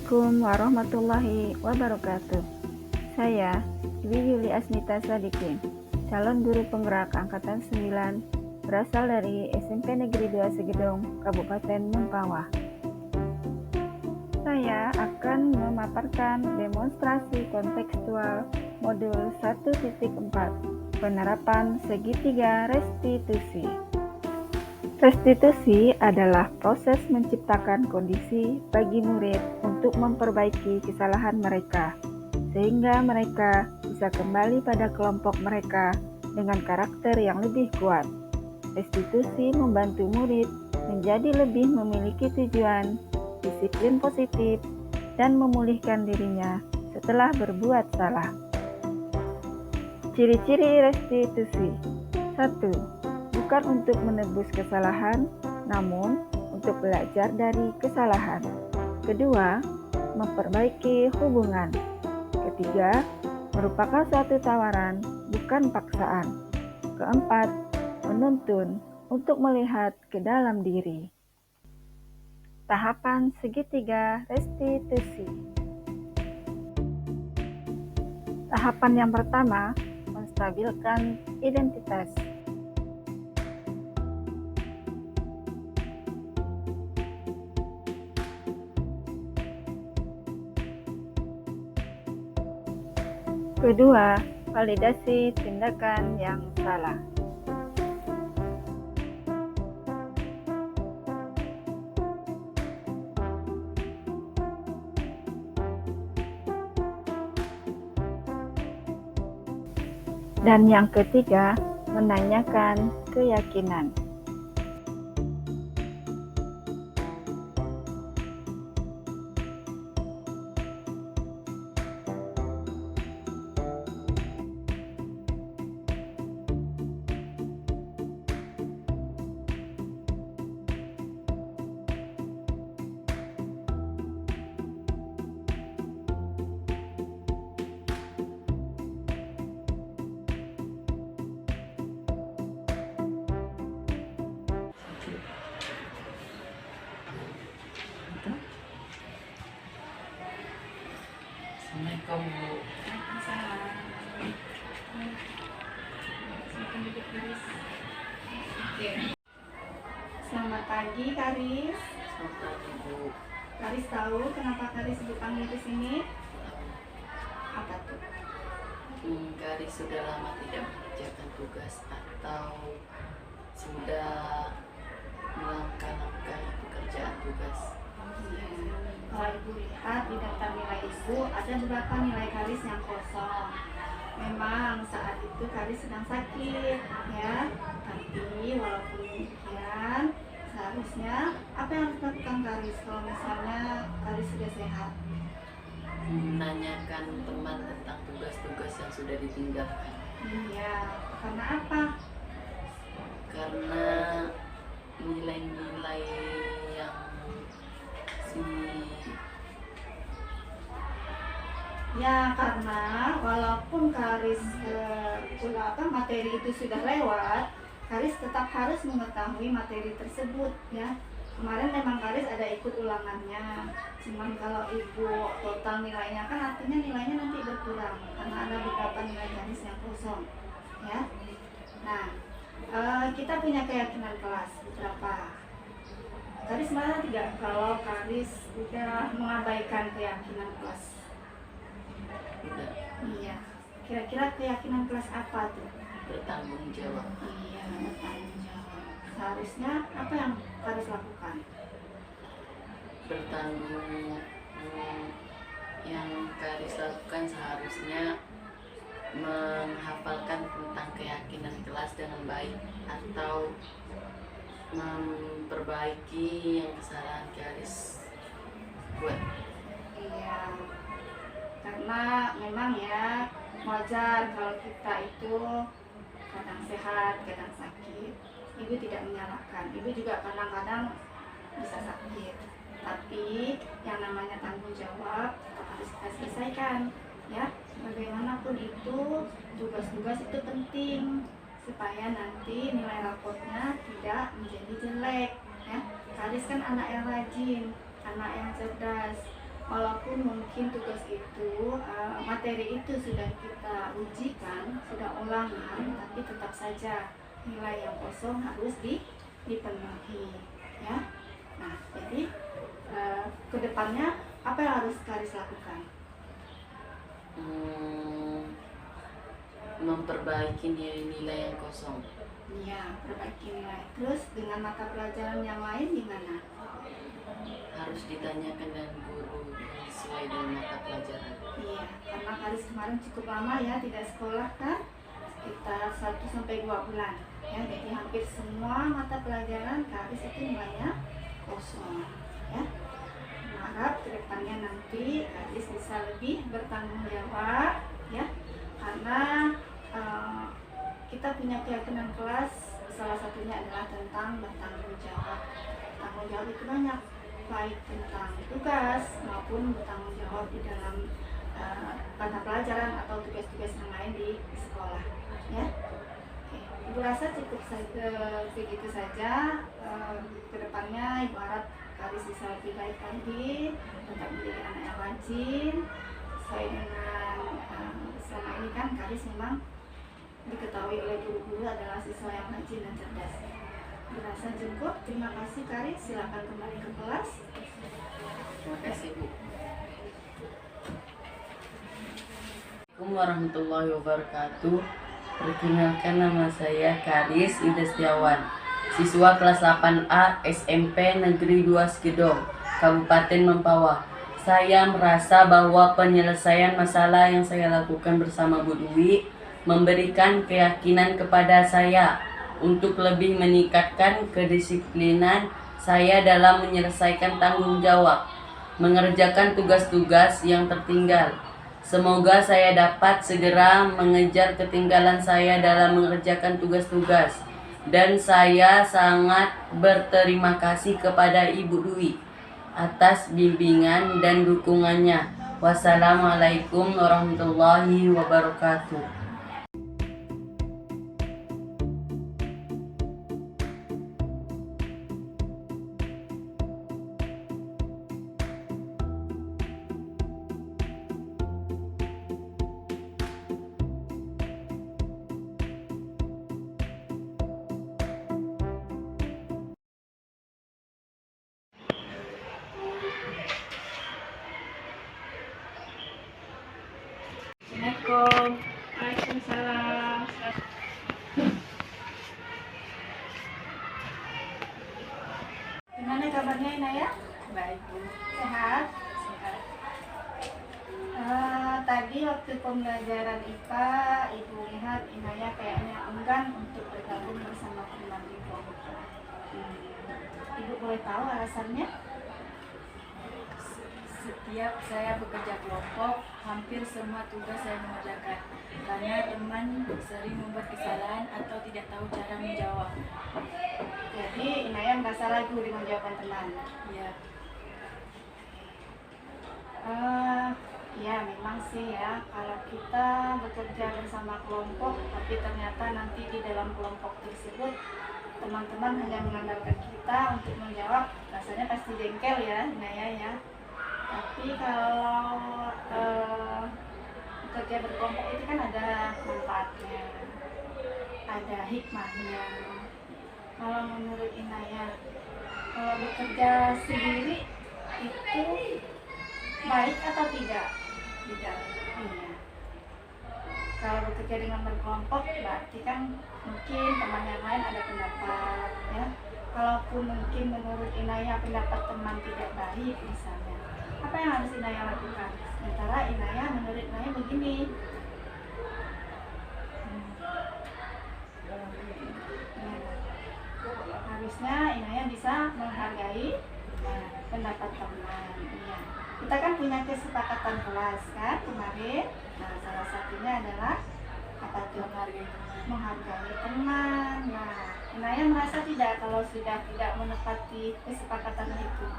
Assalamualaikum warahmatullahi wabarakatuh. Saya Dwi Yuli Asnita Sadikin, calon guru penggerak angkatan 9, berasal dari SMP Negeri 2 Segedong, Kabupaten Mempawah. Saya akan memaparkan demonstrasi kontekstual modul 1.4, penerapan segitiga restitusi. Restitusi adalah proses menciptakan kondisi bagi murid untuk memperbaiki kesalahan mereka, sehingga mereka bisa kembali pada kelompok mereka dengan karakter yang lebih kuat. Restitusi membantu murid menjadi lebih memiliki tujuan, disiplin positif, dan memulihkan dirinya setelah berbuat salah. Ciri-ciri restitusi: 1. Bukan untuk menebus kesalahan, namun untuk belajar dari kesalahan. Kedua, memperbaiki hubungan. Ketiga, merupakan suatu tawaran, bukan paksaan. Keempat, menuntun untuk melihat ke dalam diri. Tahapan segitiga restitusi. Tahapan yang pertama, menstabilkan identitas. Kedua, validasi tindakan yang salah. Dan yang ketiga, menanyakan keyakinan. Assalamualaikum Bu. Selamat pagi, Karis. Selamat pagi Bu. Karis tahu kenapa Karis dipanggil ke sini? Apa tuh? Garis sudah lama tidak mengerjakan tugas atau sudah melangkah-langkahi pekerjaan tugas. Kalau Ibu lihat di daftar nilai Ibu, ada beberapa nilai Karis yang kosong. Memang saat itu Karis sedang sakit, ya. Tapi walaupun demikian, seharusnya apa yang harus dilakukan Karis kalau misalnya Karis sudah sehat? Menanyakan teman tentang tugas-tugas yang sudah ditinggalkan. Iya, karena apa? Karena nilai-nilai yang Ya, karena walaupun Karis materi itu sudah lewat, Karis tetap harus mengetahui materi tersebut, ya. Kemarin memang Karis ada ikut ulangannya, cuman kalau Ibu total nilainya kan artinya nilainya nanti berkurang karena ada beberapa nilai Karis yang kosong, ya. Nah, kita punya keyakinan kelas beberapa. Karis mana tidak kalau Karis udah mengabaikan keyakinan kelas? sudah Iya. Kira-kira keyakinan kelas apa tuh? bertanggung jawab. Iya, bertanggung jawab. Seharusnya apa yang Karis lakukan? Bertanggung yang Karis lakukan seharusnya menghafalkan tentang keyakinan kelas dengan baik atau memperbaiki yang kesalahan Karis buat. Iya. Karena memang ya wajar kalau kita itu kadang sehat, kadang sakit. Ibu tidak menyalahkan. Ibu juga kadang-kadang bisa sakit. Tapi yang namanya tanggung jawab harus kita selesaikan, ya. Bagaimanapun itu tugas-tugas itu penting supaya nanti nilai rapotnya tidak menjadi jelek, ya. Karis kan anak yang rajin, anak yang cerdas. walaupun mungkin tugas itu materi itu sudah kita ujikan, sudah ulangan, tapi tetap saja nilai yang kosong harus dipenuhi, ya. Nah, jadi kedepannya apa yang harus Karis lakukan? Memperbaiki nilai-nilai yang kosong. Iya, perbaiki nilai. Terus dengan mata pelajaran yang lain gimana? Harus ditanyakan dengan guru yang sesuai dengan mata pelajaran. Iya, karena Karis kemarin cukup lama ya tidak sekolah kan, sekitar 1-2 bulan. Ya, jadi hampir semua mata pelajaran Karis itu nilainya kosong. Ya, harap kedepannya nanti Karis bisa lebih bertanggung jawab, ya, karena kita punya keyakinan kelas salah satunya adalah tentang bertanggung jawab. Tanggung jawab itu banyak, baik tentang tugas maupun bertanggung jawab di dalam mata pelajaran atau tugas-tugas yang lain di sekolah, ya. Oke, Ibu rasa cukup begitu saja. Kedepannya Ibu harap Karis bisa lebih baik lagi, tetap menjadi anak yang rajin sesuai dengan selama ini kan Karis memang diketahui oleh guru-guru adalah siswa yang rajin dan cerdas. Dirasa cukup. Terima kasih Karis. Silakan kembali ke kelas. Terima kasih, Bu. Assalamualaikum warahmatullahi wabarakatuh. Perkenalkan, nama saya Karis Ida Setiawan, siswa kelas 8A SMP Negeri 2 Skedong, Kabupaten Mempawah. Saya merasa bahwa penyelesaian masalah yang saya lakukan bersama Bu Dwi memberikan keyakinan kepada saya untuk lebih meningkatkan kedisiplinan saya dalam menyelesaikan tanggung jawab, mengerjakan tugas-tugas yang tertinggal. Semoga saya dapat segera mengejar ketinggalan saya dalam mengerjakan tugas-tugas. Dan saya sangat berterima kasih kepada Ibu Dwi atas bimbingan dan dukungannya. Wassalamualaikum warahmatullahi wabarakatuh. Assalamualaikum. Waalaikumsalam. Gimana kabarnya Inaya? Baik, Bu. Sehat? Tadi waktu pembelajaran IPA, Ibu lihat Inaya kayaknya enggan untuk bergabung bersama teman di kelompok. Ibu boleh tahu alasannya? Setiap saya bekerja kelompok, hampir semua tugas saya mengerjakan karena teman sering membuat kesalahan atau tidak tahu cara menjawab. Jadi Inaya merasa ragu dengan jawaban teman. Ya, Ya memang sih ya, kalau kita bekerja bersama kelompok tapi ternyata nanti di dalam kelompok tersebut teman-teman hanya mengandalkan kita untuk menjawab, rasanya pasti jengkel ya Inaya ya. Tapi kalau bekerja berkelompok itu kan ada manfaatnya, ada hikmahnya. Kalau menurut Inaya, kalau bekerja sendiri itu baik atau tidak? Tidak. Iya. Kalau bekerja dengan berkelompok berarti kan mungkin teman yang lain ada pendapat ya. Kalaupun mungkin menurut Inaya pendapat teman tidak baik misalnya, apa yang harus Inaya lakukan? Sementara Inaya menurut Inaya begini. Harusnya Inaya bisa menghargai pendapat teman. Iya. Kita kan punya kesepakatan kelas kan kemarin. Nah, salah satunya adalah apa tuh? Menghargai teman. Nah, Inaya merasa tidak kalau sudah tidak menepati kesepakatan itu?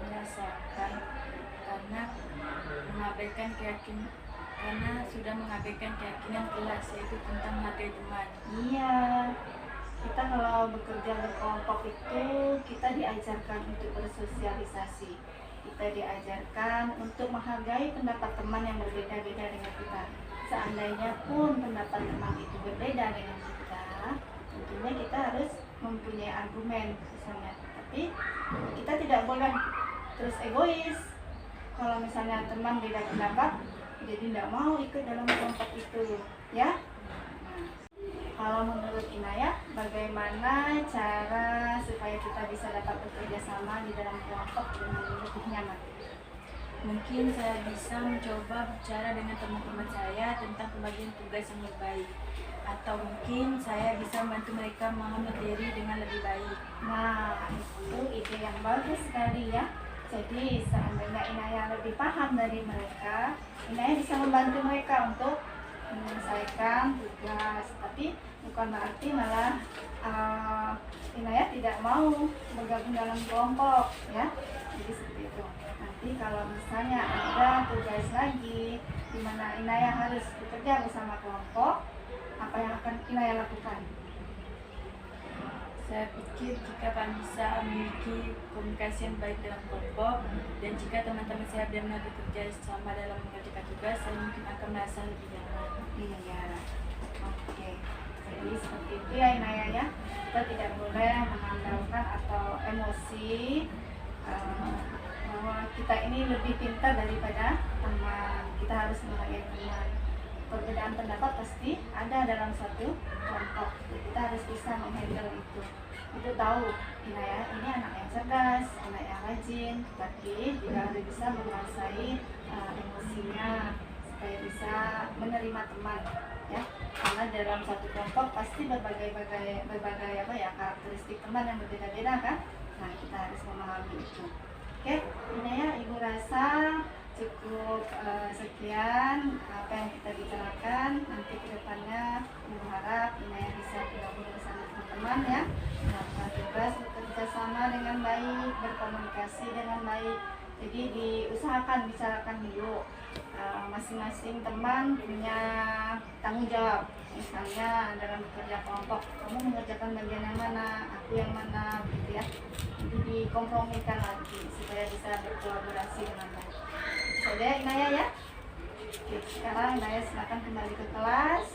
merasakan karena sudah mengabaikan keyakinan kelas, yaitu tentang menghargai teman. Iya. Kita kalau bekerja berkelompok itu kita diajarkan untuk bersosialisasi. kita diajarkan untuk menghargai pendapat teman yang berbeda-beda dengan kita. Seandainya pun pendapat teman itu berbeda dengan kita, tentunya kita harus mempunyai argumen misalnya. Tapi kita tidak boleh terus egois. Kalau misalnya teman beda pendapat, jadi tidak mau ikut dalam kelompok itu, ya. Nah, kalau menurut Inaya, bagaimana cara supaya kita bisa dapat bekerja sama di dalam kelompok dengan lebih nyaman? Mungkin saya bisa mencoba bicara dengan teman-teman saya tentang pembagian tugas yang lebih baik. Atau mungkin saya bisa membantu mereka memahami materi dengan lebih baik. Nah, itu ide yang bagus sekali ya. Jadi seandainya Inaya lebih paham dari mereka, Inaya bisa membantu mereka untuk menyelesaikan tugas. Tapi bukan berarti malah Inaya tidak mau bergabung dalam kelompok ya. Jadi seperti itu. Nanti kalau misalnya ada tugas lagi di mana Inaya harus bekerja bersama kelompok, apa yang akan Inaya lakukan? Saya pikir jika kami bisa memiliki komunikasi yang baik dalam kelompok dan jika teman-teman saya benar-benar bekerja sama dalam mengerjakan tugas, saya mungkin akan merasa lebih nyaman. Iya, oke. Jadi seperti itu ya Inaya ya. Kita tidak boleh mengandalkan atau emosi bahwa kita ini lebih pintar daripada teman. Kita harus menghargai teman. Perbedaan pendapat pasti ada dalam satu kelompok. Kita harus bisa menghandle itu. Itu tahu Inaya ini anak yang cerdas, anak yang rajin, tapi juga harus bisa menguasai emosinya supaya bisa menerima teman ya. Karena dalam satu kelompok pasti berbagai karakteristik teman yang berbeda-beda kan. Nah, kita harus memahami itu. Oke, Inaya, Ibu rasa cukup sekian apa yang kita bicarakan. Nanti kedepannya Ibu harap Inaya bisa bergabung bersama teman-teman ya, melakukan tugas, bekerja sama dengan baik, berkomunikasi dengan baik. Jadi diusahakan bicarakan dulu, masing-masing teman punya tanggung jawab. Misalnya dalam bekerja kelompok, kamu mengerjakan bagian yang mana, aku yang mana, gitu ya. Jadi dikompromikan lagi supaya bisa berkolaborasi dengan baik. Saja Inaya ya. Oke, sekarang Inaya silakan kembali ke kelas.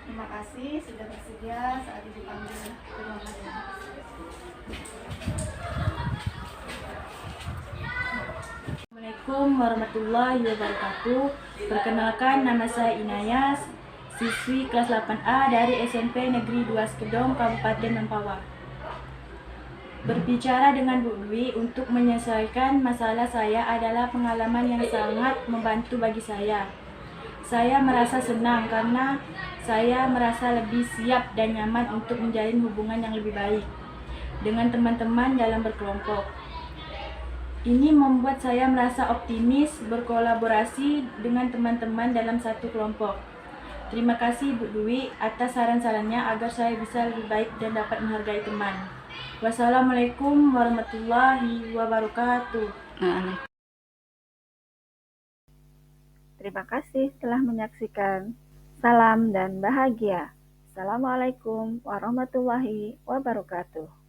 Terima kasih sudah bersedia saat dipanggil ke ruangan. Assalamualaikum warahmatullahi wabarakatuh. Perkenalkan, nama saya Inaya, siswi kelas 8A dari SMP Negeri 2 Skedong, Kabupaten Mempawah. Berbicara dengan Bu Dwi untuk menyelesaikan masalah saya adalah pengalaman yang sangat membantu bagi saya. Saya merasa senang karena saya merasa lebih siap dan nyaman untuk menjalin hubungan yang lebih baik dengan teman-teman dalam berkelompok. Ini membuat saya merasa optimis berkolaborasi dengan teman-teman dalam satu kelompok. Terima kasih Bu Dwi atas saran-sarannya agar saya bisa lebih baik dan dapat menghargai teman. Wassalamualaikum warahmatullahi wabarakatuh. Terima kasih telah menyaksikan. Salam dan bahagia. Assalamualaikum warahmatullahi wabarakatuh.